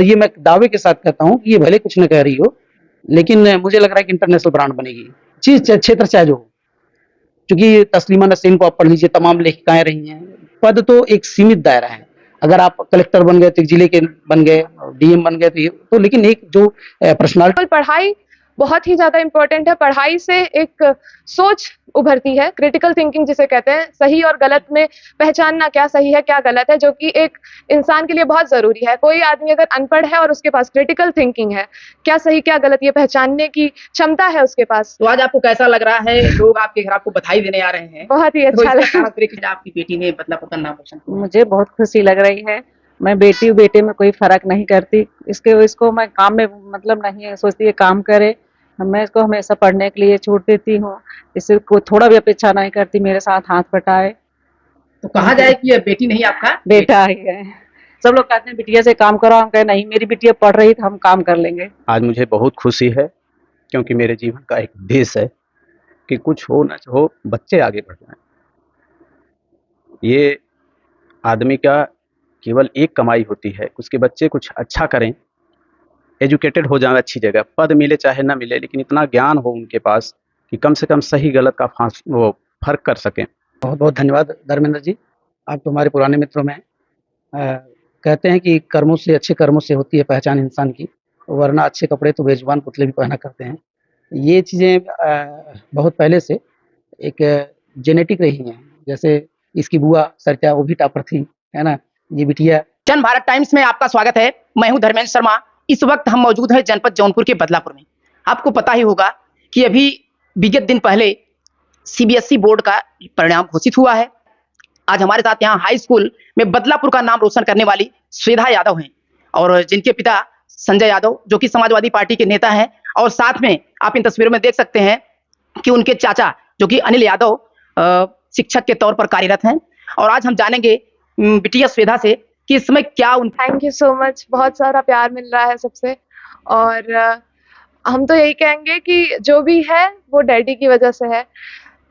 ये मैं दावे के साथ कहता हूँ कि ये भले कुछ न कह रही हो, लेकिन मुझे लग रहा है कि इंटरनेशनल ब्रांड बनेगी। चीज़ क्षेत्र चाहे जो हो। क्योंकि तस्लीमा नसरीन को आप पढ़ लीजिए, तमाम लेखिकाएँ रही हैं। पद तो एक सीमित दायरा है। अगर आप कलेक्टर बन गए तो एक जिले के बन गए, डीएम बन गए तो लेकिन एक जो पर्सनालिटी पढ़ाई बहुत ही ज़्यादा इम्पोर्टेंट है। पढ़ाई से एक सोच उभरती है, क्रिटिकल थिंकिंग जिसे कहते हैं, सही और गलत में पहचानना क्या सही है, क्या गलत है, जो कि एक इंसान के लिए बहुत ज़रूरी है। कोई आदमी अगर अनपढ़ है और उसके पास क्रिटिकल थिंकिंग है, क्या सही, क्या गलत, ये पहचानने की क्षमता है उसके पास। तो आज आपको कैसा लग रहा है? लोग आपके घर आपको बधाई देने आ रहे हैं। बहुत ही तो अच्छा इसका लगा। कारण फिर कि आपकी बेटी ने बदलापुर का नाम रोशन किया। मुझे बहुत खुशी लग रही है। मैं बेटी बेटे में कोई फर्क नहीं करती। इसको मैं काम में मतलब नहीं है, सोचती है काम करे। मैं इसको हमेशा पढ़ने के लिए छूट देती हूँ। इससे कोई थोड़ा भी अपेक्षा नहीं करती मेरे साथ हाथ बटाए। तो कहा जाए कि ये बेटी नहीं आपका बेटा ही है। सब लोग कहते हैं बिटिया से काम करो, हम कहे नहीं, मेरी बिटिया पढ़ रही तो हम काम कर लेंगे। आज मुझे बहुत खुशी है, क्योंकि मेरे जीवन का एक उद्देश्य है कि कुछ हो ना हो, बच्चे आगे बढ़ जाएँ। ये आदमी का केवल एक कमाई होती है, उसके बच्चे कुछ अच्छा करें, एजुकेटेड हो जाएँ अच्छी जगह, पद मिले चाहे ना मिले, लेकिन इतना ज्ञान हो उनके पास कि कम से कम सही गलत का वो फ़र्क कर सकें। बहुत-बहुत धन्यवाद धर्मेंद्र जी, आप तो हमारे पुराने मित्रों में हैं। कहते हैं कि कर्मों से, अच्छे कर्मों से होती है पहचान इंसान की, वरना अच्छे कपड़े तो बेज़ुबान पुतले भी पहना करते हैं। ये चीज़ें बहुत पहले से एक जेनेटिक रही हैं। जैसे इसकी बुआ सरिता, वो भी टॉपर थी, है ना? ये बिटिया जन भारत टाइम्स में आपका स्वागत है। मैं हूं धर्मेंद्र शर्मा। इस वक्त हम मौजूद हैं जनपद जौनपुर के बदलापुर में। आपको पता ही होगा कि अभी विगत दिन पहले सीबीएसई बोर्ड का परिणाम घोषित हुआ है। आज हमारे साथ यहाँ हाई स्कूल में बदलापुर का नाम रोशन करने वाली श्वेता यादव हैं, और जिनके पिता संजय यादव जो कि समाजवादी पार्टी के नेता हैं, और साथ में आप इन तस्वीरों में देख सकते हैं कि उनके चाचा जो कि अनिल यादव शिक्षक के तौर पर कार्यरत हैं। और आज हम जानेंगे बिटिया श्वेता से कि इस समय क्या थैंक यू सो मच। बहुत सारा प्यार मिल रहा है सबसे, और हम तो यही कहेंगे कि जो भी है वो डैडी की वजह से है।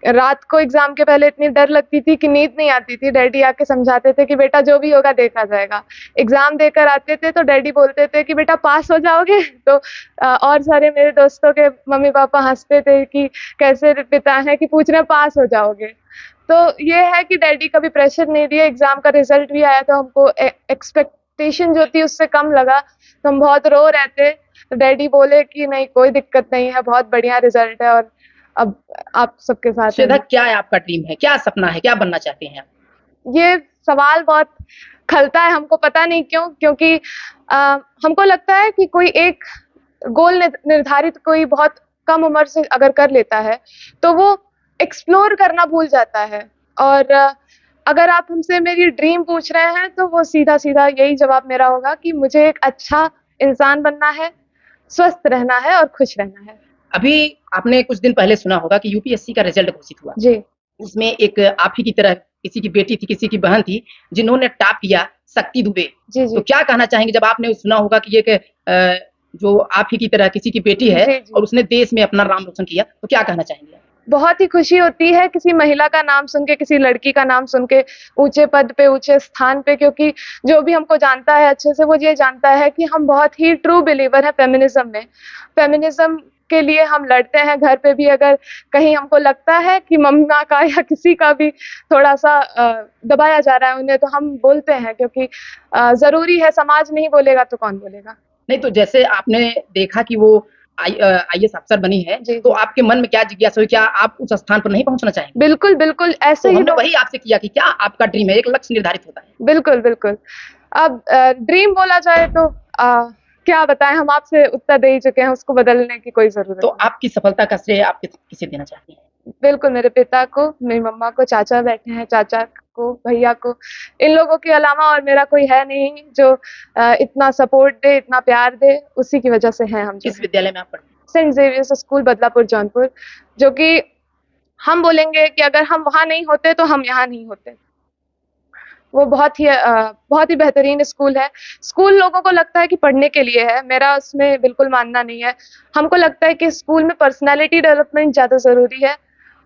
रात को एग्जाम के पहले इतनी डर लगती थी कि नींद नहीं आती थी। डैडी आके समझाते थे कि बेटा जो भी होगा देखा जाएगा। एग्जाम देकर आते थे तो डैडी बोलते थे कि बेटा पास हो जाओगे। तो और सारे मेरे दोस्तों के मम्मी पापा हंसते थे कि कैसे पिता है कि पूछ रहे पास हो जाओगे। तो ये है कि डैडी कभी प्रेशर नहीं दिए। एग्जाम का रिजल्ट भी आया तो हमको एक्सपेक्टेशन जो थी उससे कम लगा, तो हम बहुत रो रहे थे। तो डैडी बोले कि नहीं, कोई दिक्कत नहीं है, बहुत बढ़िया रिजल्ट है और अब आप सबके साथ श्वेता, क्या है आपका ड्रीम है, क्या सपना है, क्या बनना चाहते हैं आप? ये सवाल बहुत खलता है, हमको पता नहीं क्यों, क्योंकि हमको लगता है कि कोई एक गोल निर्धारित कोई बहुत कम उम्र से अगर कर लेता है तो वो एक्सप्लोर करना भूल जाता है। और अगर आप हमसे मेरी ड्रीम पूछ रहे हैं तो वो सीधा सीधा यही जवाब मेरा होगा कि मुझे एक अच्छा इंसान बनना है, स्वस्थ रहना है और खुश रहना है। अभी आपने कुछ दिन पहले सुना होगा कि यूपीएससी का रिजल्ट घोषित हुआ जी। उसमें एक आप ही की तरह किसी की बेटी थी, किसी की बहन थी, जिन्होंने टॉप किया, शक्ति दुबे। जी जी। तो क्या कहना चाहेंगे जब आपने सुना होगा कि एक जो आप ही की तरह किसी की बेटी है जी, जी। और उसने देश में अपना नाम रोशन किया, तो क्या कहना चाहेंगे? बहुत ही खुशी होती है किसी महिला का नाम सुन के, किसी लड़की का नाम सुन के ऊंचे पद पे, ऊंचे स्थान पे, क्योंकि जो भी हमको जानता है अच्छे से वो ये जानता है कि हम बहुत ही ट्रू बिलीवर है फेमिनिज्म में। फेमिनिज्म के लिए हम लड़ते हैं। घर पे भी अगर कहीं हमको लगता है कि मम्मा का या किसी का भी थोड़ा सा दबाया जा रहा है उन्हें, तो हम बोलते हैं, क्योंकि जरूरी है। समाज नहीं बोलेगा तो कौन बोलेगा। नहीं, तो जैसे आपने देखा कि वो आईएएस अफसर बनी है, जी, तो जी। आपके मन में क्या जिज्ञासा हुई, क्या आप उस स्थान पर नहीं पहुंचना चाहेंगे? बिल्कुल बिल्कुल, ऐसे तो ही हमने लोग- वही आपसे किया कि क्या आपका ड्रीम है, एक लक्ष्य निर्धारित होता है। बिल्कुल बिल्कुल। अब ड्रीम बोला जाए तो क्या बताएं, हम आपसे उत्तर दे ही चुके हैं, उसको बदलने की कोई जरूरत तो नहीं। आपकी सफलता का श्रेय आप किसे देना चाहती हैं? बिल्कुल मेरे पिता को, मेरी मम्मा को, चाचा बैठे हैं, चाचा को, भैया को। इन लोगों के अलावा और मेरा कोई है नहीं जो इतना सपोर्ट दे, इतना प्यार दे। उसी की वजह से हैं हम। किस विद्यालय में आप पढ़ते हैं? Saint Xavier's School Badlapur Jaunpur, जो कि हम बोलेंगे कि अगर हम वहाँ नहीं होते तो हम यहाँ नहीं होते। वो बहुत ही बेहतरीन स्कूल है। स्कूल लोगों को लगता है कि पढ़ने के लिए है, मेरा उसमें बिल्कुल मानना नहीं है। हमको लगता है कि स्कूल में पर्सनैलिटी डेवलपमेंट ज़्यादा ज़रूरी है,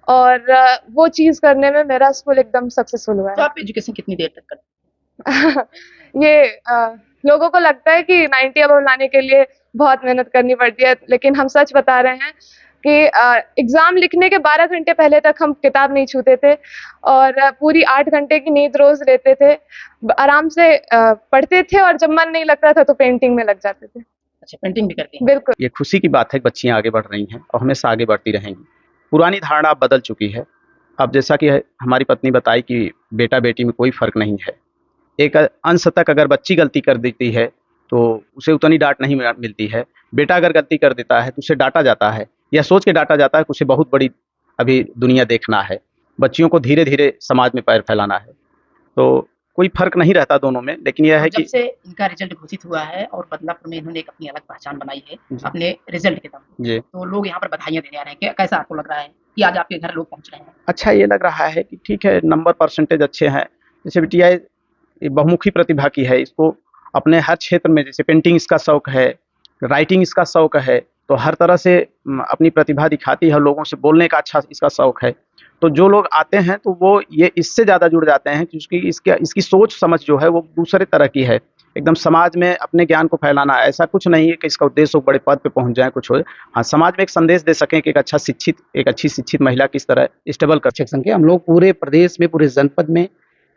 और वो चीज़ करने में मेरा स्कूल एकदम सक्सेसफुल हुआ तो है। आप एजुकेशन कितनी देर तक करते हैं? ये लोगों को लगता है कि 90 अबव लाने के लिए बहुत मेहनत करनी पड़ती है, लेकिन हम सच बता रहे हैं कि एग्जाम लिखने के 12 घंटे पहले तक हम किताब नहीं छूते थे और पूरी 8 घंटे की नींद रोज लेते थे, आराम से पढ़ते थे और जब मन नहीं लगता था तो पेंटिंग में लग जाते थे। अच्छा, पेंटिंग भी करती हैं? बिल्कुल। ये खुशी की बात है कि बच्चियां आगे बढ़ रही हैं और हमेशा आगे बढ़ती रहेंगी। पुरानी धारणा अब बदल चुकी है। अब जैसा कि हमारी पत्नी बताई कि बेटा बेटी में कोई फ़र्क नहीं है। एक अंश तक अगर बच्ची गलती कर देती है तो उसे उतनी डांट नहीं मिलती है। बेटा अगर गलती कर देता है तो उसे डांटा जाता है, या सोच के डांटा जाता है कि उसे बहुत बड़ी अभी दुनिया देखना है। बच्चियों को धीरे धीरे समाज में पैर फैलाना है, तो कोई फ़र्क नहीं रहता दोनों में। लेकिन यह है जब कि से इनका रिजल्ट घोषित हुआ है और बदलापुर में इन्होंने एक अपनी अलग पहचान बनाई है जी। अपने रिजल्ट के दम पे, जी, तो लोग यहाँ पर बधाइयाँ देने आ रहे हैं। कैसा आपको लग रहा है कि आज आपके घर लोग पहुँच रहे हैं? अच्छा ये लग रहा है कि ठीक है, नंबर परसेंटेज अच्छे हैं। जैसे बिटिया ये बहुमुखी प्रतिभा की है, इसको अपने हर क्षेत्र में, जैसे पेंटिंग इसका शौक है, राइटिंग इसका शौक है, तो हर तरह से अपनी प्रतिभा दिखाती है। लोगों से बोलने का अच्छा इसका शौक है। तो जो लोग आते हैं तो वो ये इससे ज़्यादा जुड़ जाते हैं क्योंकि इसकी सोच समझ जो है वो दूसरे तरह की है। एकदम समाज में अपने ज्ञान को फैलाना, ऐसा कुछ नहीं है कि इसका उद्देश्य वो बड़े पद पे पहुँच जाए, कुछ हो। हाँ, समाज में एक संदेश दे सकें कि एक अच्छी शिक्षित महिला किस तरह स्टेबल कर। शिक्षक संघ के हम लोग पूरे प्रदेश में, पूरे जनपद में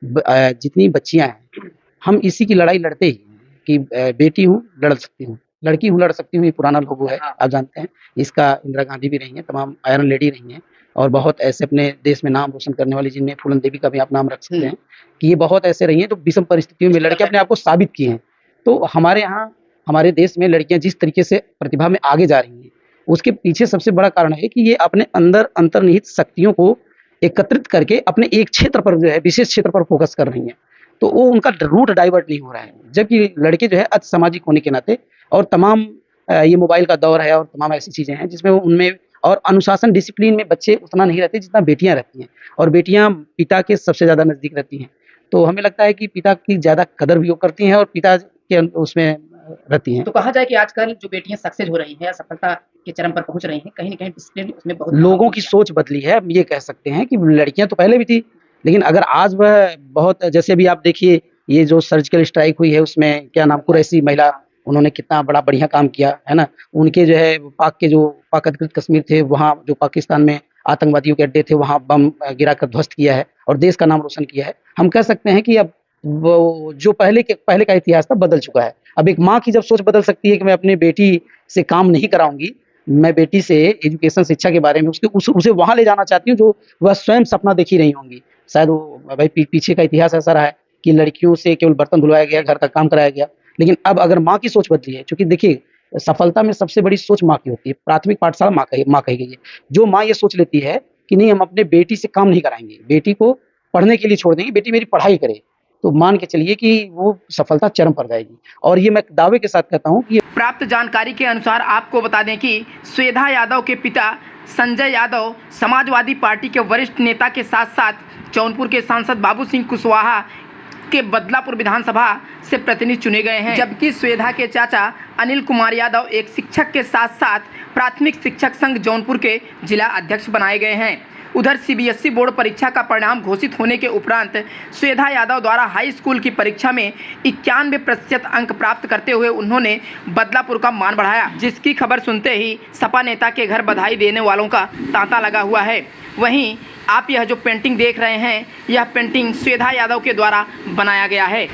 जितनी बच्चियां हैं, हम इसी की लड़ाई लड़ते ही हैं कि बेटी हूँ लड़ सकती हूँ, लड़की हूँ लड़ सकती हूँ। ये पुराना लोगो है, आप जानते हैं। इसका इंदिरा गांधी भी रही हैं, तमाम आयरन लेडी रही हैं और बहुत ऐसे अपने देश में नाम रोशन करने वाली, जिनमें फूलन देवी का भी आप नाम रख सकते हैं कि ये बहुत ऐसे रही हैं जो विषम परिस्थितियों में लड़के अपने आप को साबित किए हैं। तो हमारे यहाँ, हमारे देश में लड़कियां जिस तरीके से प्रतिभा में आगे जा रही हैं, उसके पीछे सबसे बड़ा कारण है कि ये अपने अंदर अंतर्निहित शक्तियों को एकत्रित करके अपने एक क्षेत्र पर जो है, विशेष क्षेत्र पर फोकस कर रही हैं। तो वो उनका रूट डाइवर्ट नहीं हो रहा है। जबकि लड़के जो है अति सामाजिक होने के नाते, और तमाम ये मोबाइल का दौर है और तमाम ऐसी चीज़ें हैं जिसमें उनमें और अनुशासन डिसिप्लिन में बच्चे उतना नहीं रहते जितना बेटियां रहती हैं, और बेटियां पिता के सबसे ज़्यादा नज़दीक रहती हैं। तो हमें लगता है कि पिता की ज़्यादा कदर भी वो करती हैं और पिता के उसमें रहती हैं। तो कहा जाए कि आजकल जो बेटियां सक्सेस हो रही हैं, सफलता के चरम पर पहुंच रही हैं, कहीं न कहीं डिसिप्लिन उसमें बहुत लोगों की सोच बदली है। हम ये कह सकते हैं कि लड़कियां तो पहले भी थी, लेकिन अगर आज वह बहुत, जैसे अभी आप देखिए ये जो सर्जिकल स्ट्राइक हुई है उसमें क्या नाम, कुरैशी महिला, उन्होंने कितना बड़ा बढ़िया काम किया है ना। उनके जो है पाक अधिकृत कश्मीर थे, वहाँ जो पाकिस्तान में आतंकवादियों के अड्डे थे, वहाँ बम गिराकर ध्वस्त किया है और देश का नाम रोशन किया है। हम कह सकते हैं कि अब वो जो पहले का इतिहास था बदल चुका है। अब एक माँ की जब सोच बदल सकती है कि मैं अपनी बेटी से काम नहीं कराऊंगी, मैं बेटी से एजुकेशन, शिक्षा के बारे में उसे वहाँ ले जाना चाहती हूँ जो वह स्वयं सपना देखी रही होंगी। शायद वो भाई पीछे का इतिहास ऐसा रहा है कि लड़कियों से केवल बर्तन धुलवाया गया, घर का काम कराया गया। लेकिन अब अगर माँ की सोच बदली है, क्योंकि देखिए सफलता में सबसे बड़ी सोच माँ की होती है। प्राथमिक पाठशाला माँ कही गई है। जो माँ ये सोच लेती है कि नहीं, हम अपने बेटी से काम नहीं कराएंगे, बेटी को पढ़ने के लिए छोड़ देंगे, बेटी मेरी पढ़ाई करे, तो मान के चलिए कि वो सफलता चरम पर जाएगी। और ये मैं दावे के साथ कहता हूँ कि प्राप्त जानकारी के अनुसार आपको बता दें कि श्वेता यादव के पिता संजय यादव समाजवादी पार्टी के वरिष्ठ नेता के साथ साथ जौनपुर के सांसद बाबू सिंह कुशवाहा के बदलापुर विधानसभा से प्रतिनिधि चुने गए हैं, जबकि श्वेता के चाचा अनिल कुमार यादव एक शिक्षक के साथ साथ प्राथमिक शिक्षक संघ जौनपुर के जिला अध्यक्ष बनाए गए हैं। उधर सीबीएसई बोर्ड परीक्षा का परिणाम घोषित होने के उपरांत श्वेता यादव द्वारा हाई स्कूल की परीक्षा में 91% अंक प्राप्त करते हुए उन्होंने बदलापुर का मान बढ़ाया, जिसकी खबर सुनते ही सपा नेता के घर बधाई देने वालों का तांता लगा हुआ है। वहीं आप यह जो पेंटिंग देख रहे हैं, यह पेंटिंग श्वेता यादव के द्वारा बनाया गया है।